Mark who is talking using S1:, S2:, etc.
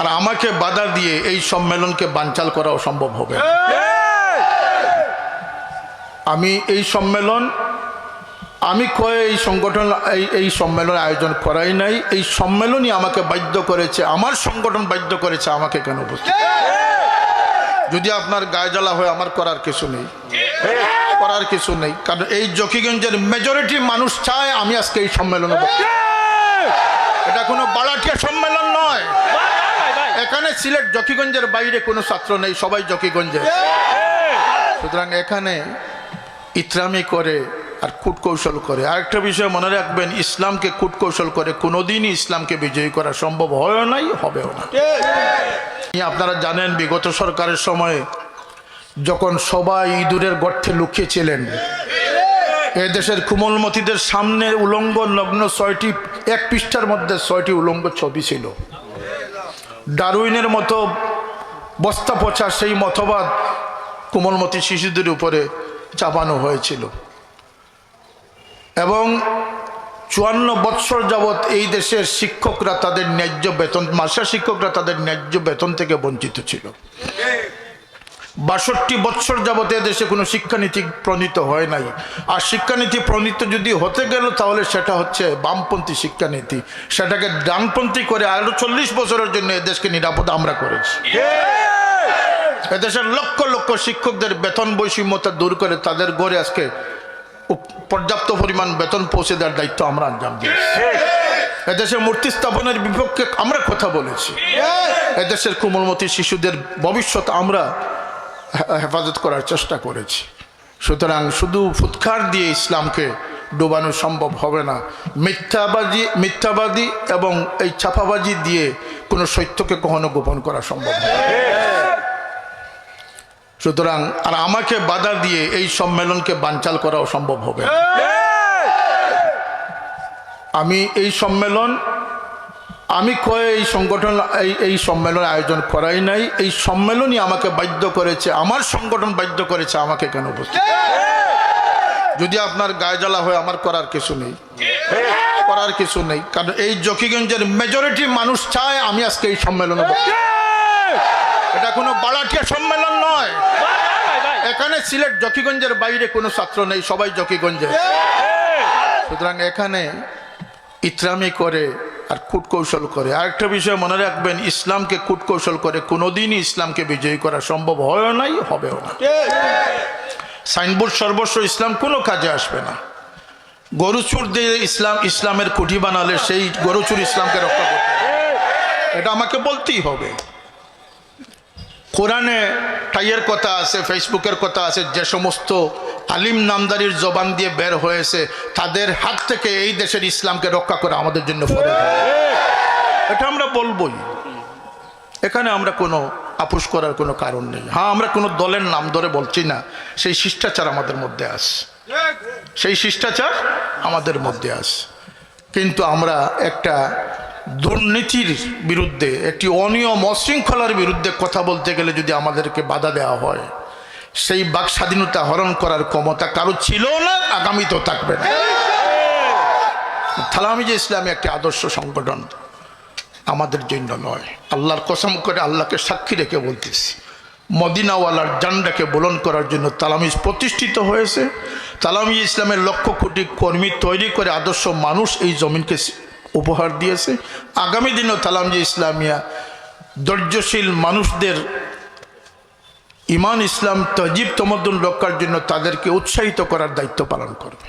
S1: আর আমাকে বাধা দিয়ে এই সম্মেলনকে বানচাল করা অসম্ভব হবে। আমি এই সম্মেলন আমি কয়ে এই সংগঠন এই সম্মেলন আয়োজন করাই নাই। এই সম্মেলনই আমাকে বাধ্য করেছে, আমার সংগঠন বাধ্য করেছে আমাকে কেন উপস্থিত। যদি আপনার গায়ে জ্বালা হয়, আমার করার কিছু নেই, করার কিছু নেই। কারণ এই জকিগঞ্জের মেজরিটি মানুষ চায় আমি আজকে এই সম্মেলনে। এটা কোনো বালাটিয়া সম্মেলন নয়। এখানে সিলেট জকিগঞ্জের বাইরে কোনো ছাত্র নেই, সবাই জকিগঞ্জে। সুতরাং এখানে ইতরামি করে আর কূটকৌশল করে। আরেকটা বিষয় মনে রাখবেন, ইসলামকে কূটকৌশল করে কোনোদিনই ইসলামকে বিজয়ী করা সম্ভব হয় নাই, হবেও না। আপনারা জানেন বিগত সরকারের সময়ে যখন সবাই ইঁদুরের গর্তে লুকিয়েছিলেন, এ দেশের কোমলমতিদের সামনে উলঙ্গ নগ্ন 6টি, এক পৃষ্ঠার মধ্যে 6টি উলঙ্গ ছবি ছিল। ডারউইনের মতো বস্তা পচা সেই মতবাদ কোমলমতি শিশুদের উপরে চাপানো হয়েছিল এবং 54 বৎসর যাবৎ এই দেশের শিক্ষকরা তাদের ন্যায্য বেতন, মাস্টার শিক্ষকরা তাদের ন্যায্য বেতন থেকে বঞ্চিত ছিল। 62 বৎসর যাবৎ দেশে কোনো শিক্ষানীতি প্রণীত হয় নাই। আর শিক্ষানীতি প্রণীত যদি হতে গেল তাহলে সেটা হচ্ছে বামপন্থী শিক্ষানীতি। সেটাকে ডানপন্থী করে আরো 40 বছরের জন্য এদেশকে নিরাপদ আমরা করেছি। এদেশের লক্ষ লক্ষ শিক্ষকদের বেতন বৈষম্যতা দূর করে তাদের গড়ে আজকে পর্যাপ্ত পরিমাণ বেতন পৌঁছে দেওয়ার দায়িত্ব আমরা আঞ্জাম দিয়েছি। এদেশে মূর্তি স্থাপনের বিপক্ষে আমরা কথা বলেছি। এদেশের কোমলমতি শিশুদের ভবিষ্যৎ আমরা হেফাজত করার চেষ্টা করেছি। সুতরাং শুধু ফুৎকার দিয়ে ইসলামকে ডোবানো সম্ভব হবে না। মিথ্যাবাদী এবং এই ছাপাবাজি দিয়ে কোনো সত্যকে কখনো গোপন করা সম্ভব হবে। সুতরাং আর আমাকে বাধা দিয়ে এই সম্মেলনকে বানচাল করা অসম্ভব হবে। আমি এই সম্মেলন আমি কয়ে এই সংগঠন এই সম্মেলন আয়োজন করাই নাই। এই সম্মেলনই আমাকে বাধ্য করেছে, আমার সংগঠন বাধ্য করেছে আমাকে কেন উপস্থিত। যদি আপনার গায়ে জ্বালা হয়, আমার করার কিছু নেই, করার কিছু নেই। কারণ এই জকিগঞ্জের মেজরিটি মানুষ চায় আমি আজকে এই সম্মেলনে। এটা কোনো বালাটিয়া সম্মেলন নয়। এখানে সিলেট জকিগঞ্জের বাইরে কোনো ছাত্র নেই, সবাই জকিগঞ্জে। সুতরাং এখানে ইতরামি করে আর কূটকৌশল করে। আরেকটা বিষয় মনে রাখবেন, ইসলামকে কূটকৌশল করে কোনোদিনই ইসলামকে বিজয়ী করা সম্ভব হয় নাই, হবেও না। সাইনবোর্ড সর্বস্ব ইসলাম কোনো কাজে আসবে না। গরুচুর দিয়ে ইসলামের কুঠি বানালে সেই গরুচুর ইসলামকে রক্ষা করতে হবে, এটা আমাকে বলতেই হবে। কোরআনে টাইয়ের কথা আছে, ফেসবুকের কথা আছে, যে সমস্ত আলিম নামদারির জবান দিয়ে বের হয়েছে তাদের হাত থেকে এই দেশের ইসলামকে রক্ষা করা আমাদের জন্য ফরজ। এটা আমরা বলবই। এখানে আমরা কোনো আপোষ করার কোনো কারণ নেই। হ্যাঁ, আমরা কোনো দলের নাম ধরে বলছি না, সেই শিষ্টাচার আমাদের মধ্যে আছে, সেই শিষ্টাচার আমাদের মধ্যে আছে। কিন্তু আমরা একটা দুর্নীতির বিরুদ্ধে, একটি অনিয়ম অশৃঙ্খলার বিরুদ্ধে কথা বলতে গেলে যদি আমাদেরকে বাধা দেওয়া হয়, সেই বাক স্বাধীনতা হরণ করার ক্ষমতা কারো ছিল না, আগামীতেও থাকবে না। তালামিজে ইসলামী একটি আদর্শ সংগঠন আমাদের জন্য নয়। আল্লাহর কসম করে আল্লাহকে সাক্ষী রেখে বলতেছি, মদিনাওয়ালার জান্ডাকে বুলন্দ করার জন্য তালামিজ প্রতিষ্ঠিত হয়েছে। তালামিজ ইসলামের লক্ষ কোটি কর্মী তৈরি করে আদর্শ মানুষ এই জমিনকে উপহার দিয়েছে। আগামী দিনও তালামিজে ইসলামিয়া ধৈর্যশীল মানুষদের ইমান, ইসলাম, তহজিব, তমদ্দুন রক্ষার জন্য তাদেরকে উৎসাহিত করার দায়িত্ব পালন করবে।